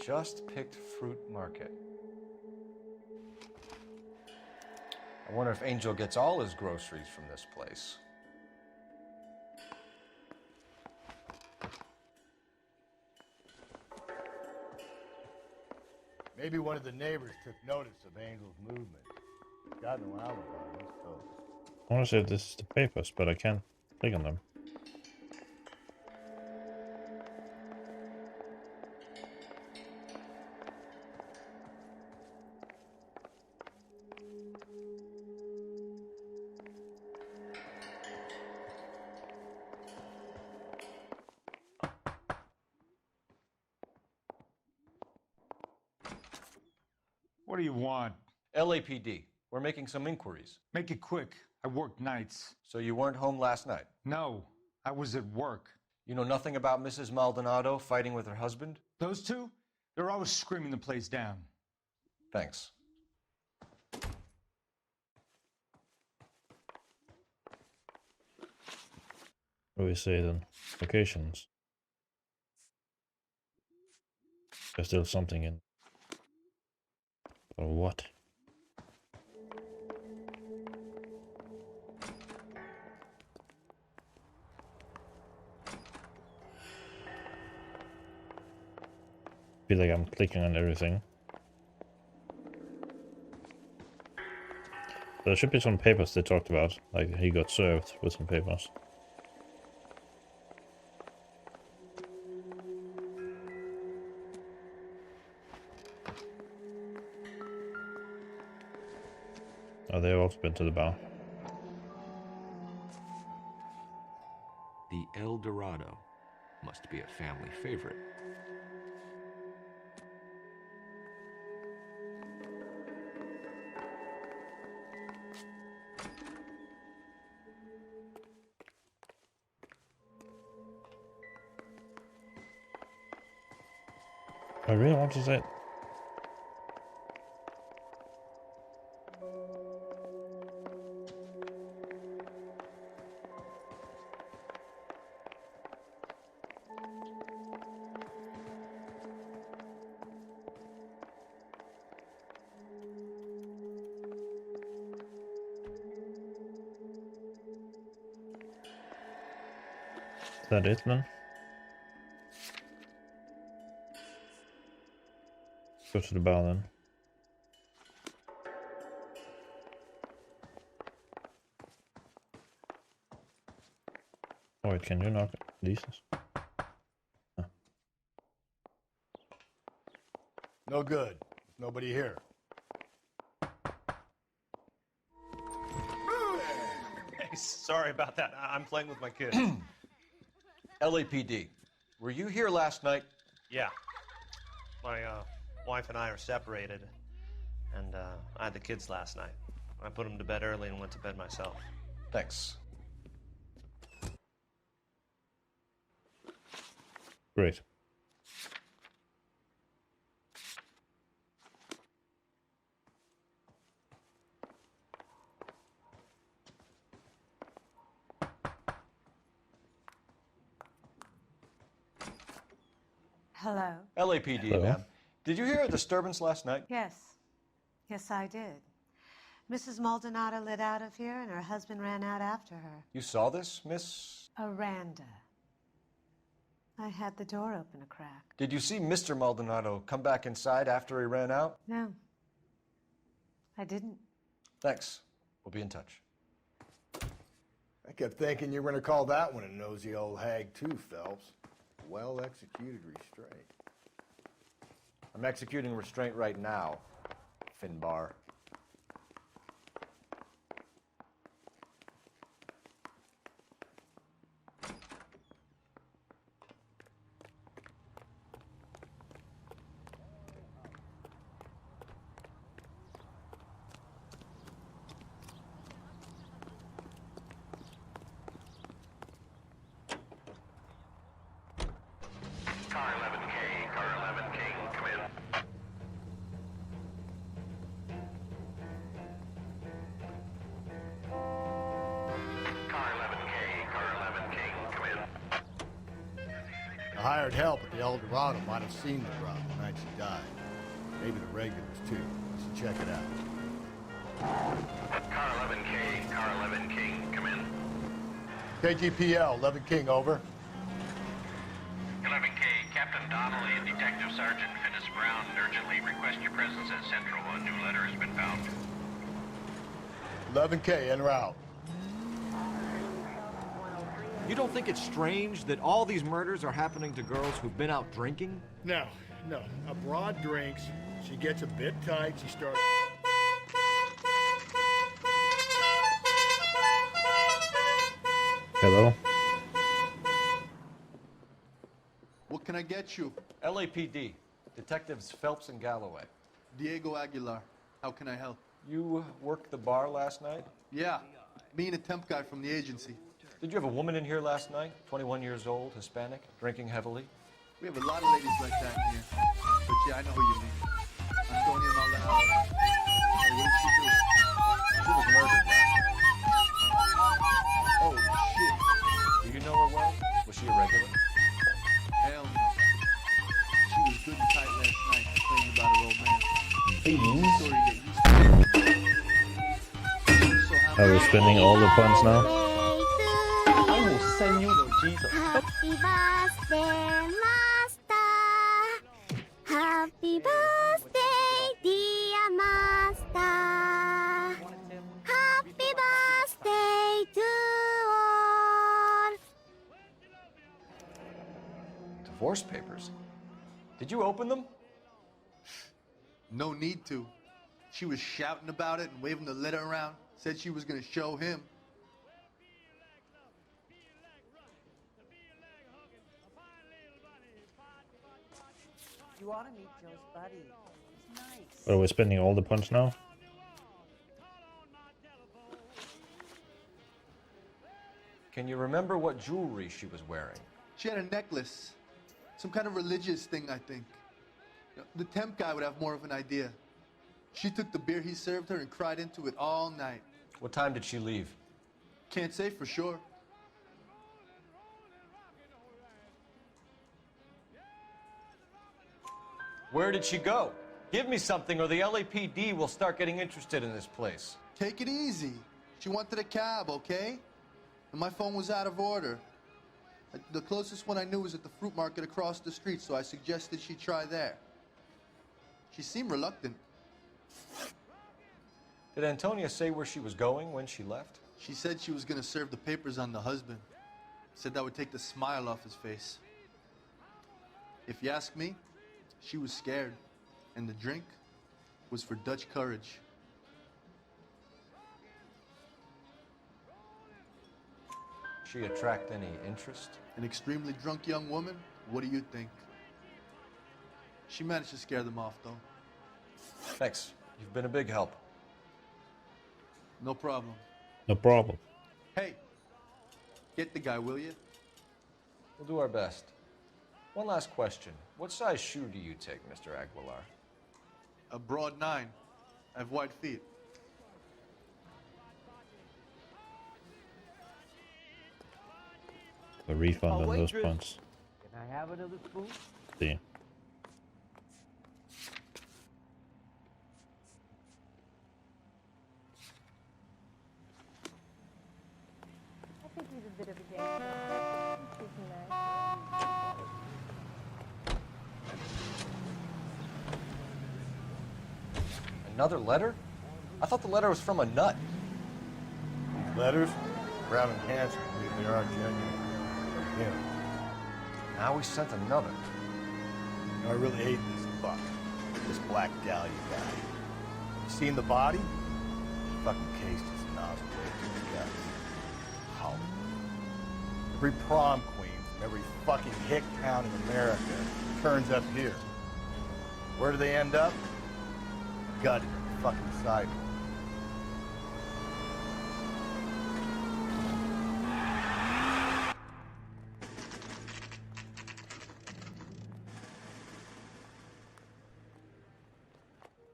Just picked fruit market. I wonder if Angel gets all his groceries from this place. Maybe one of the neighbors took notice of Angel's movement. Got no alibi, he's toast. I want to see if this is the papers, but I can't click on them. What do you want? LAPD. We're making some inquiries. Make it quick. I work nights. So you weren't home last night? No, I was at work. You know nothing about Mrs. Maldonado fighting with her husband? Those two? They're always screaming the place down. Thanks. What do we say then? Locations. There's still something in. Or what? Feel like I'm clicking on everything. There should be some papers they talked about, like he got served with some papers. Oh, they've also been to the bar. The El Dorado must be a family favorite. I really want to say it. Is that it, man? Go to the bar then. Oh wait, can you knock these? Huh. No good. Nobody here. Hey, sorry about that. I'm playing with my kid. LAPD. Were you here last night? Yeah. My wife and I are separated, and I had the kids last night. I put them to bed early and went to bed myself. Thanks. Great. Hello? LAPD, Hello. ma'am. Did you hear a disturbance last night? Yes. Yes, I did. Mrs. Maldonado lit out of here, and her husband ran out after her. You saw this, Miss? Aranda. I had the door open a crack. Did you see Mr. Maldonado come back inside after he ran out? No. I didn't. Thanks. We'll be in touch. I kept thinking you were going to call that one a nosy old hag too, Phelps. Well-executed restraint. I'm executing restraint right now, Finbar. Car 11K, Car 11K, come in. Car 11K, Car 11K, come in. The hired help at the El Dorado might have seen the problem, and I night she died. Maybe the regulars, too. You should check it out. Car 11K, Car 11 King, come in. KGPL, 11 King, over. 11K, Captain Donnelly and Detective Sergeant Finis Brown urgently request your presence at Central. A new letter has been found. 11K, en route. You don't think it's strange that all these murders are happening to girls who've been out drinking? No. A broad drinks. She gets a bit tight. She starts... Hello? What can I get you? LAPD. Detectives Phelps and Galloway. Diego Aguilar. How can I help? You worked the bar last night? Yeah, me and a temp guy from the agency. Did you have a woman in here last night? 21 years old, Hispanic, drinking heavily? We have a lot of ladies like that in here. But yeah, I know who you mean. Antonia Maldonado. Hey, what did she do? She was murdered last night. Oh, shit. Do you know her well? Was she a regular? Hell no. She was good and tight last night, complaining about her old man. Beans? Story to get used to. So Are we spending all the funds now? I will send you to Jesus. Happy birthday, Master. Happy birthday, dear Master. Happy birthday to all. Divorce papers. Did you open them? No need to. She was shouting about it and waving the letter around. Said she was going to show him. You ought to meet Joe's buddy. He's nice. Are we spending all the funds now? Can you remember what jewelry she was wearing? She had a necklace. Some kind of religious thing, I think. The temp guy would have more of an idea. She took the beer he served her and cried into it all night. What time did she leave? Can't say for sure. Where did she go? Give me something or the LAPD will start getting interested in this place. Take it easy. She wanted a cab, okay? And my phone was out of order. The closest one I knew was at the fruit market across the street, so I suggested she try there. She seemed reluctant. Did Antonia say where she was going when she left? She said she was going to serve the papers on the husband. Said that would take the smile off his face. If you ask me, she was scared, and the drink was for Dutch courage. She attract any interest? An extremely drunk young woman? What do you think? She managed to scare them off, though. Thanks. You've been a big help. No problem. No problem. Hey, get the guy, will you? We'll do our best. One last question. What size shoe do you take, Mr. Aguilar? A broad 9. I have wide feet. A refund on those funds. Can I have another spoon? See. I think he's a bit of a gangster. He's nice. Another letter? I thought the letter was from a nut. Letters? Brown and handsome. They are genuine. Yeah. Now he sent another. I really hate this fuck. This Black Dahlia guy. You seen the body? He fucking cased his nozzle right through the guts. Hollywood. Every prom queen from every fucking hick town in America turns up here. Where do they end up? Gutted on the fucking sidewalk.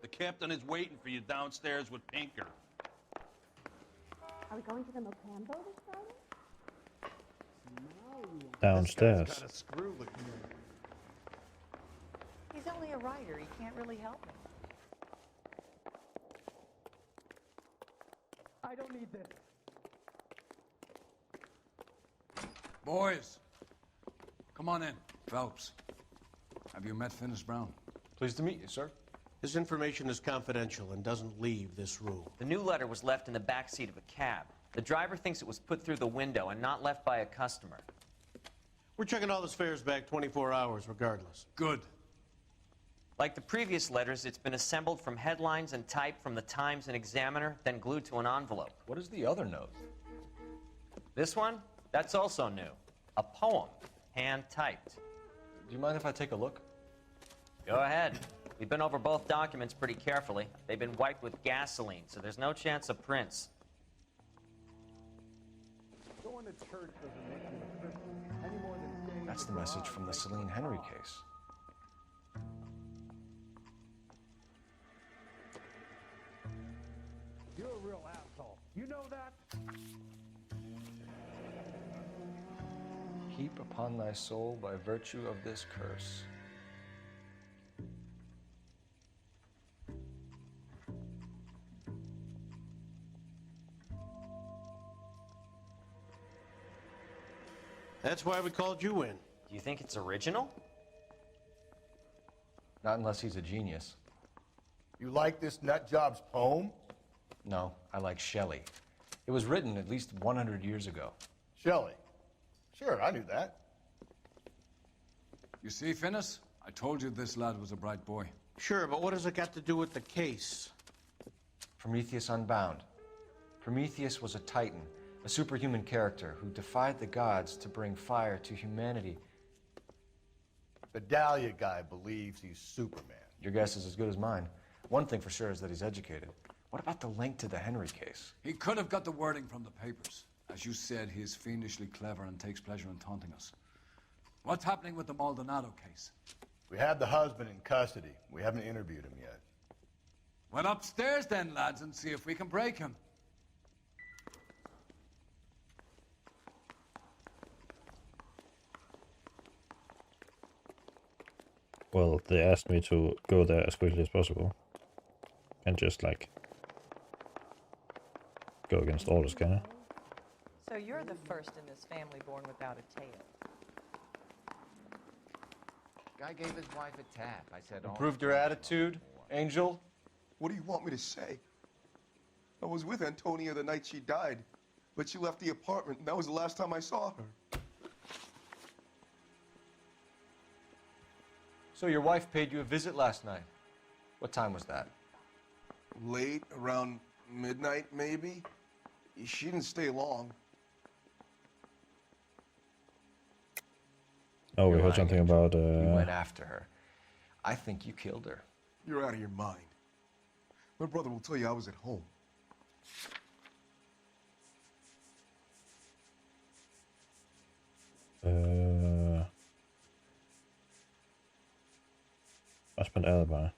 The captain is waiting for you downstairs with Pinker. Are we going to the Mocambo this Friday? Downstairs. Got a screw looking He's only a writer. He can't really help me. I don't need this. Boys, come on in. Phelps, have you met Finis Brown? Pleased to meet you, sir. This information is confidential and doesn't leave this room. The new letter was left in the back seat of a cab. The driver thinks it was put through the window and not left by a customer. We're checking all this fares back 24 hours regardless. Good. Like the previous letters, it's been assembled from headlines and typed from the Times and Examiner, then glued to an envelope. What is the other note? This one? That's also new. A poem, hand-typed. Do you mind if I take a look? Go ahead. We've been over both documents pretty carefully. They've been wiped with gasoline, so there's no chance of prints. Going to church doesn't make you a Christian any more than saying That's the message from the Celine Henry case. You're a real asshole. You know that? Heap upon thy soul by virtue of this curse. That's why we called you in. Do you think it's original? Not unless he's a genius. You like this nutjob's poem? No, I like Shelley. It was written at least 100 years ago. Shelley? Sure, I knew that. You see, Finis? I told you this lad was a bright boy. Sure, but what has it got to do with the case? Prometheus Unbound. Prometheus was a titan, a superhuman character who defied the gods to bring fire to humanity. The Dahlia guy believes he's Superman. Your guess is as good as mine. One thing for sure is that he's educated. What about the link to the Henry case? He could have got the wording from the papers. As you said, he is fiendishly clever and takes pleasure in taunting us. What's happening with the Maldonado case? We have the husband in custody. We haven't interviewed him yet. Well, upstairs then, lads, and see if we can break him. Well, they asked me to go there as quickly as possible. And just, like, go against orders, can I? So you're the first in this family born without a tail. Guy gave his wife a tap. I said, Improved your attitude, Angel? What do you want me to say? I was with Antonia the night she died, but she left the apartment, and that was the last time I saw her. So your wife paid you a visit last night. What time was that? Late, around midnight, maybe. She didn't stay long. Oh, we heard something about, You went after her. I think you killed her. You're out of your mind. My brother will tell you I was at home. Must be an alibi.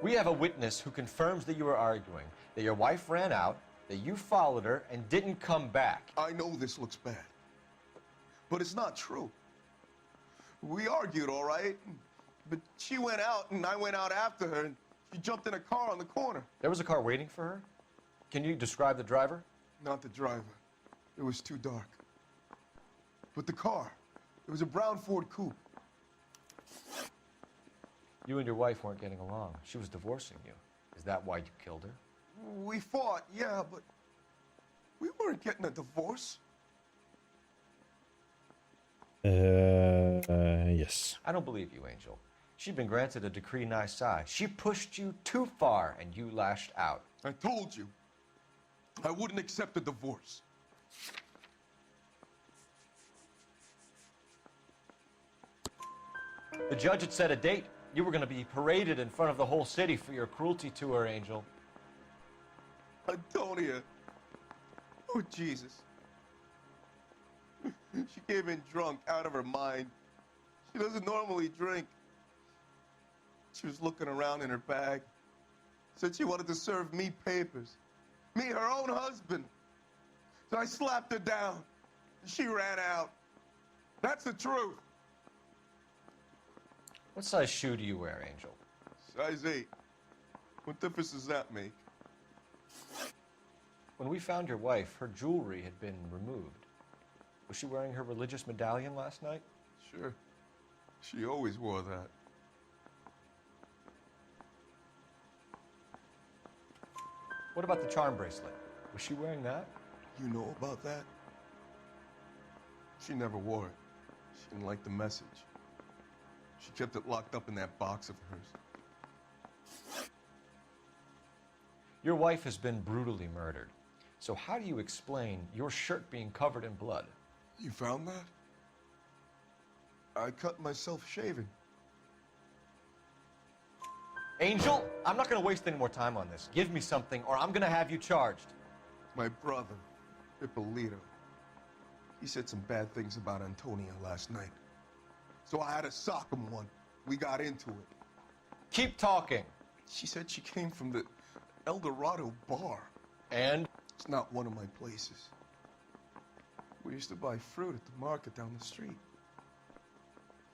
We have a witness who confirms that you were arguing, that your wife ran out, that you followed her and didn't come back. I know this looks bad, but it's not true. We argued, all right, but she went out and I went out after her and she jumped in a car on the corner. There was a car waiting for her? Can you describe the driver? Not the driver. It was too dark. But the car, it was a brown Ford coupe. You and your wife weren't getting along. She was divorcing you. Is that why you killed her? We fought, yeah, but we weren't getting a divorce. Yes. I don't believe you, Angel. She'd been granted a decree nisi. She pushed you too far and you lashed out. I told you, I wouldn't accept a divorce. The judge had set a date. You were going to be paraded in front of the whole city for your cruelty to her, Angel. Antonia. Oh, Jesus. She came in drunk, out of her mind. She doesn't normally drink. She was looking around in her bag. Said she wanted to serve me papers. Me, her own husband. So I slapped her down. She ran out. That's the truth. What size shoe do you wear, Angel? Size 8. What difference does that make? When we found your wife, her jewelry had been removed. Was she wearing her religious medallion last night? Sure. She always wore that. What about the charm bracelet? Was she wearing that? You know about that? She never wore it. She didn't like the message. She kept it locked up in that box of hers. Your wife has been brutally murdered. So how do you explain your shirt being covered in blood? You found that? I cut myself shaving. Angel, I'm not going to waste any more time on this. Give me something or I'm going to have you charged. My brother, Ippolito, he said some bad things about Antonia last night. So I had to sock him one. We got into it. Keep talking. She said she came from the Eldorado bar. And? It's not one of my places. We used to buy fruit at the market down the street.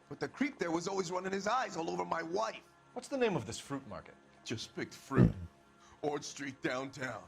But the creep there was always running his eyes all over my wife. What's the name of this fruit market? Just picked fruit. Ord Street downtown.